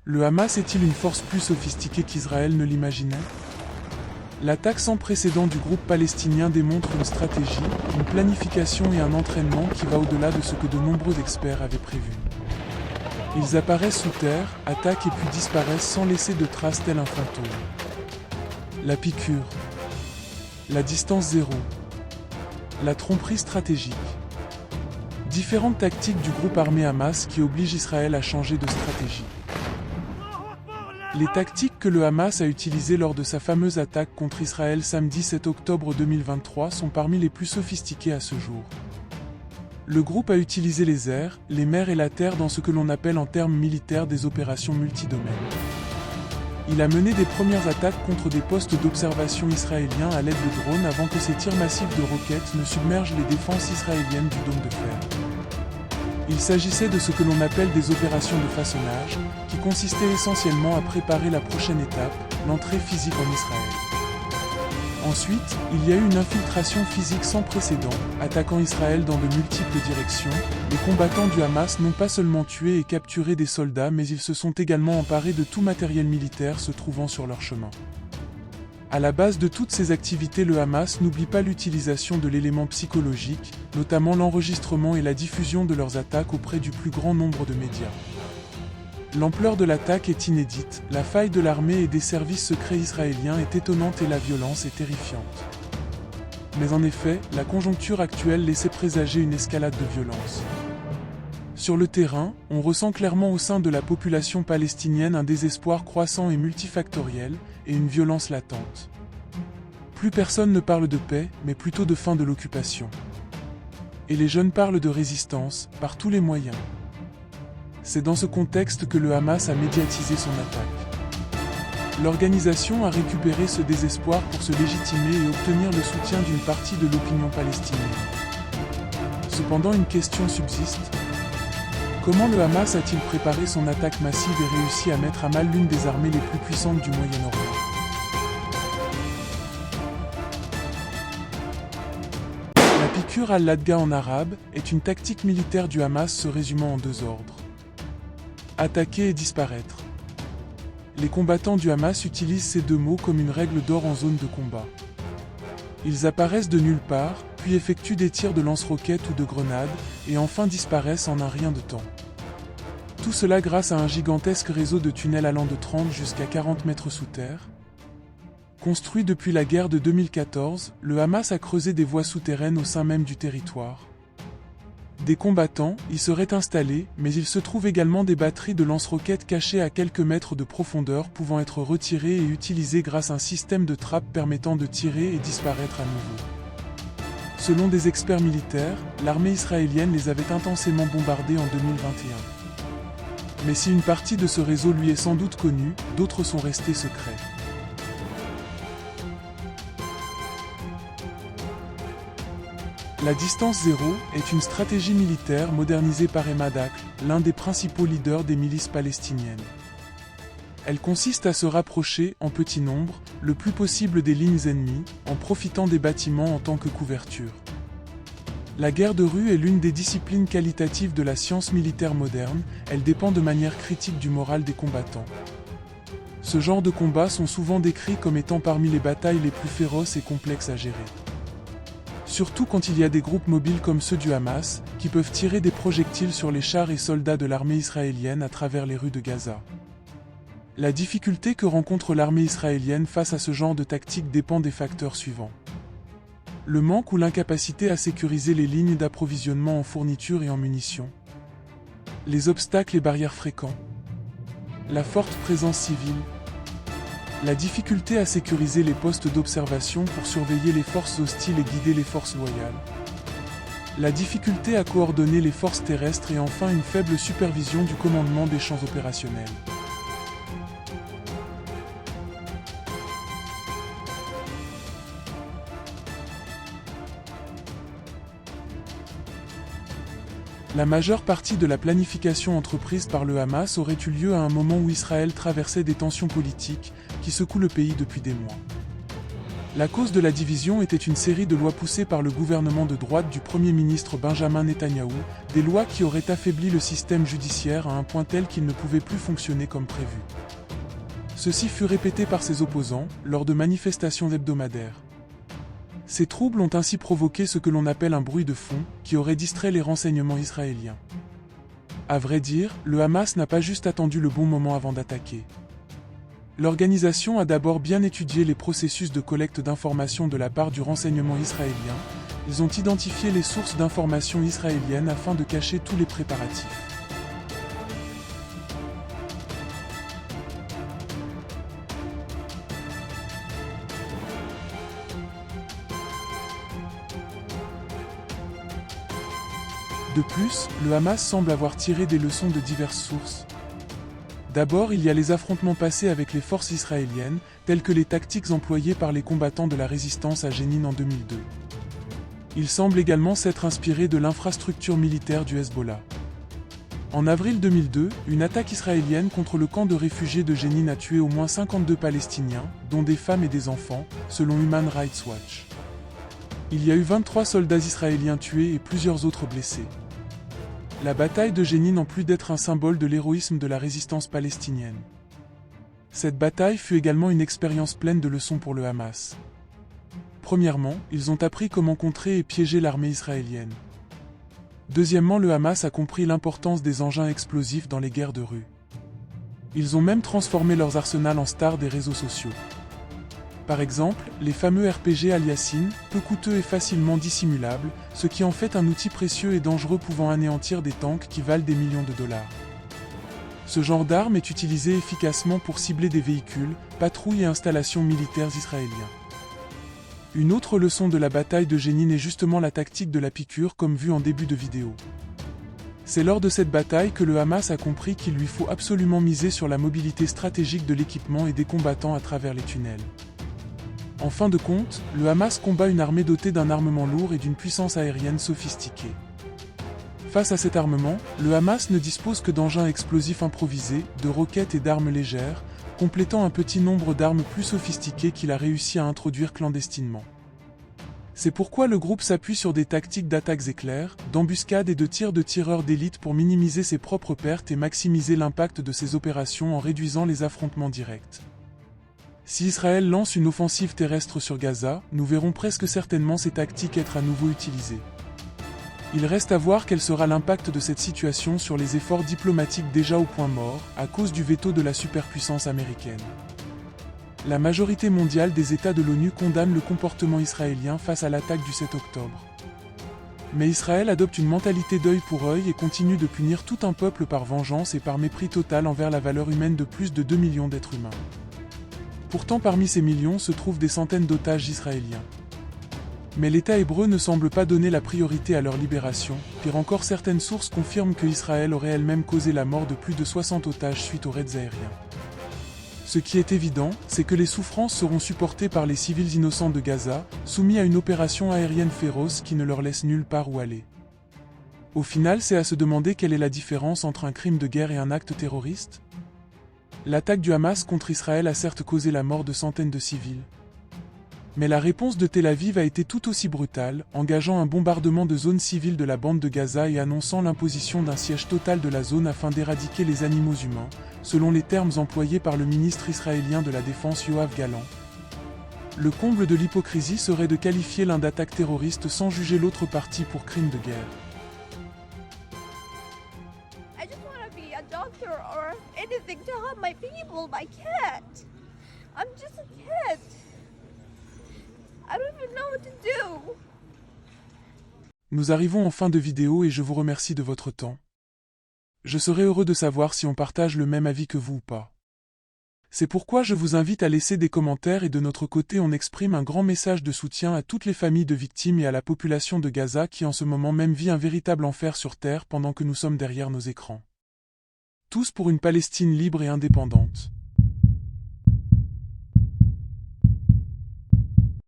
Le Hamas est-il une force plus sophistiquée qu'Israël ne l'imaginait? L'attaque sans précédent du groupe palestinien démontre une stratégie, une planification et un entraînement qui va au-delà de ce que de nombreux experts avaient prévu. Ils apparaissent sous terre, attaquent et puis disparaissent sans laisser de traces tel un fantôme. La piqûre. La distance zéro. La tromperie stratégique. Différentes tactiques du groupe armé Hamas qui obligent Israël à changer de stratégie. Les tactiques que le Hamas a utilisées lors de sa fameuse attaque contre Israël samedi 7 octobre 2023 sont parmi les plus sophistiquées à ce jour. Le groupe a utilisé les airs, les mers et la terre dans ce que l'on appelle en termes militaires des opérations multidomaines. Il a mené des premières attaques contre des postes d'observation israéliens à l'aide de drones avant que ces tirs massifs de roquettes ne submergent les défenses israéliennes du dôme de fer. Il s'agissait de ce que l'on appelle des opérations de façonnage, qui consistaient essentiellement à préparer la prochaine étape, l'entrée physique en Israël. Ensuite, il y a eu une infiltration physique sans précédent, attaquant Israël dans de multiples directions. Les combattants du Hamas n'ont pas seulement tué et capturé des soldats, mais ils se sont également emparés de tout matériel militaire se trouvant sur leur chemin. À la base de toutes ces activités, le Hamas n'oublie pas l'utilisation de l'élément psychologique, notamment l'enregistrement et la diffusion de leurs attaques auprès du plus grand nombre de médias. L'ampleur de l'attaque est inédite, la faille de l'armée et des services secrets israéliens est étonnante et la violence est terrifiante. Mais en effet, la conjoncture actuelle laissait présager une escalade de violence. Sur le terrain, on ressent clairement au sein de la population palestinienne un désespoir croissant et multifactoriel, et une violence latente. Plus personne ne parle de paix, mais plutôt de fin de l'occupation. Et les jeunes parlent de résistance, par tous les moyens. C'est dans ce contexte que le Hamas a médiatisé son attaque. L'organisation a récupéré ce désespoir pour se légitimer et obtenir le soutien d'une partie de l'opinion palestinienne. Cependant, une question subsiste. Comment le Hamas a-t-il préparé son attaque massive et réussi à mettre à mal l'une des armées les plus puissantes du Moyen-Orient? La piqûre al-Ladga en arabe est une tactique militaire du Hamas se résumant en deux ordres. Attaquer et disparaître. Les combattants du Hamas utilisent ces deux mots comme une règle d'or en zone de combat. Ils apparaissent de nulle part, puis effectuent des tirs de lance-roquettes ou de grenades, et enfin disparaissent en un rien de temps. Tout cela grâce à un gigantesque réseau de tunnels allant de 30 jusqu'à 40 mètres sous terre. Construit depuis la guerre de 2014, le Hamas a creusé des voies souterraines au sein même du territoire. Des combattants y seraient installés, mais il se trouve également des batteries de lance-roquettes cachées à quelques mètres de profondeur pouvant être retirées et utilisées grâce à un système de trappe permettant de tirer et disparaître à nouveau. Selon des experts militaires, l'armée israélienne les avait intensément bombardés en 2021. Mais si une partie de ce réseau lui est sans doute connue, d'autres sont restés secrets. La distance zéro est une stratégie militaire modernisée par Emad Akl, l'un des principaux leaders des milices palestiniennes. Elle consiste à se rapprocher, en petit nombre, le plus possible des lignes ennemies, en profitant des bâtiments en tant que couverture. La guerre de rue est l'une des disciplines qualitatives de la science militaire moderne, elle dépend de manière critique du moral des combattants. Ce genre de combats sont souvent décrits comme étant parmi les batailles les plus féroces et complexes à gérer. Surtout quand il y a des groupes mobiles comme ceux du Hamas, qui peuvent tirer des projectiles sur les chars et soldats de l'armée israélienne à travers les rues de Gaza. La difficulté que rencontre l'armée israélienne face à ce genre de tactique dépend des facteurs suivants. Le manque ou l'incapacité à sécuriser les lignes d'approvisionnement en fournitures et en munitions. Les obstacles et barrières fréquents. La forte présence civile. La difficulté à sécuriser les postes d'observation pour surveiller les forces hostiles et guider les forces loyales. La difficulté à coordonner les forces terrestres et enfin une faible supervision du commandement des champs opérationnels. La majeure partie de la planification entreprise par le Hamas aurait eu lieu à un moment où Israël traversait des tensions politiques qui secouent le pays depuis des mois. La cause de la division était une série de lois poussées par le gouvernement de droite du Premier ministre Benjamin Netanyahou, des lois qui auraient affaibli le système judiciaire à un point tel qu'il ne pouvait plus fonctionner comme prévu. Ceci fut répété par ses opposants, lors de manifestations hebdomadaires. Ces troubles ont ainsi provoqué ce que l'on appelle un bruit de fond, qui aurait distrait les renseignements israéliens. À vrai dire, le Hamas n'a pas juste attendu le bon moment avant d'attaquer. L'organisation a d'abord bien étudié les processus de collecte d'informations de la part du renseignement israélien. Ils ont identifié les sources d'informations israéliennes afin de cacher tous les préparatifs. De plus, le Hamas semble avoir tiré des leçons de diverses sources. D'abord, il y a les affrontements passés avec les forces israéliennes, tels que les tactiques employées par les combattants de la résistance à Jénine en 2002. Il semble également s'être inspiré de l'infrastructure militaire du Hezbollah. En avril 2002, une attaque israélienne contre le camp de réfugiés de Jénine a tué au moins 52 Palestiniens, dont des femmes et des enfants, selon Human Rights Watch. Il y a eu 23 soldats israéliens tués et plusieurs autres blessés. La bataille de Jénine en plus d'être un symbole de l'héroïsme de la résistance palestinienne. Cette bataille fut également une expérience pleine de leçons pour le Hamas. Premièrement, ils ont appris comment contrer et piéger l'armée israélienne. Deuxièmement, le Hamas a compris l'importance des engins explosifs dans les guerres de rue. Ils ont même transformé leurs arsenals en stars des réseaux sociaux. Par exemple, les fameux RPG Al-Yassin, peu coûteux et facilement dissimulables, ce qui en fait un outil précieux et dangereux pouvant anéantir des tanks qui valent des millions de dollars. Ce genre d'arme est utilisé efficacement pour cibler des véhicules, patrouilles et installations militaires israéliens. Une autre leçon de la bataille de Jénine est justement la tactique de la piqûre comme vu en début de vidéo. C'est lors de cette bataille que le Hamas a compris qu'il lui faut absolument miser sur la mobilité stratégique de l'équipement et des combattants à travers les tunnels. En fin de compte, le Hamas combat une armée dotée d'un armement lourd et d'une puissance aérienne sophistiquée. Face à cet armement, le Hamas ne dispose que d'engins explosifs improvisés, de roquettes et d'armes légères, complétant un petit nombre d'armes plus sophistiquées qu'il a réussi à introduire clandestinement. C'est pourquoi le groupe s'appuie sur des tactiques d'attaques éclairs, d'embuscades et de tirs de tireurs d'élite pour minimiser ses propres pertes et maximiser l'impact de ses opérations en réduisant les affrontements directs. Si Israël lance une offensive terrestre sur Gaza, nous verrons presque certainement ces tactiques être à nouveau utilisées. Il reste à voir quel sera l'impact de cette situation sur les efforts diplomatiques déjà au point mort, à cause du veto de la superpuissance américaine. La majorité mondiale des États de l'ONU condamne le comportement israélien face à l'attaque du 7 octobre. Mais Israël adopte une mentalité d'œil pour œil et continue de punir tout un peuple par vengeance et par mépris total envers la valeur humaine de plus de 2 millions d'êtres humains. Pourtant parmi ces millions se trouvent des centaines d'otages israéliens. Mais l'État hébreu ne semble pas donner la priorité à leur libération, pire encore certaines sources confirment que Israël aurait elle-même causé la mort de plus de 60 otages suite aux raids aériens. Ce qui est évident, c'est que les souffrances seront supportées par les civils innocents de Gaza, soumis à une opération aérienne féroce qui ne leur laisse nulle part où aller. Au final, c'est à se demander quelle est la différence entre un crime de guerre et un acte terroriste ? L'attaque du Hamas contre Israël a certes causé la mort de centaines de civils. Mais la réponse de Tel Aviv a été tout aussi brutale, engageant un bombardement de zones civiles de la bande de Gaza et annonçant l'imposition d'un siège total de la zone afin d'éradiquer les animaux humains, selon les termes employés par le ministre israélien de la Défense Yoav Gallant. Le comble de l'hypocrisie serait de qualifier l'un d'attaque terroriste sans juger l'autre partie pour crime de guerre. Doctor or anything to help my people, my cat. I'm just a kid. I don't even know what to do. Nous arrivons en fin de vidéo et je vous remercie de votre temps. Je serai heureux de savoir si on partage le même avis que vous ou pas. C'est pourquoi je vous invite à laisser des commentaires et de notre côté on exprime un grand message de soutien à toutes les familles de victimes et à la population de Gaza qui en ce moment même vit un véritable enfer sur terre pendant que nous sommes derrière nos écrans. Tous pour une Palestine libre et indépendante.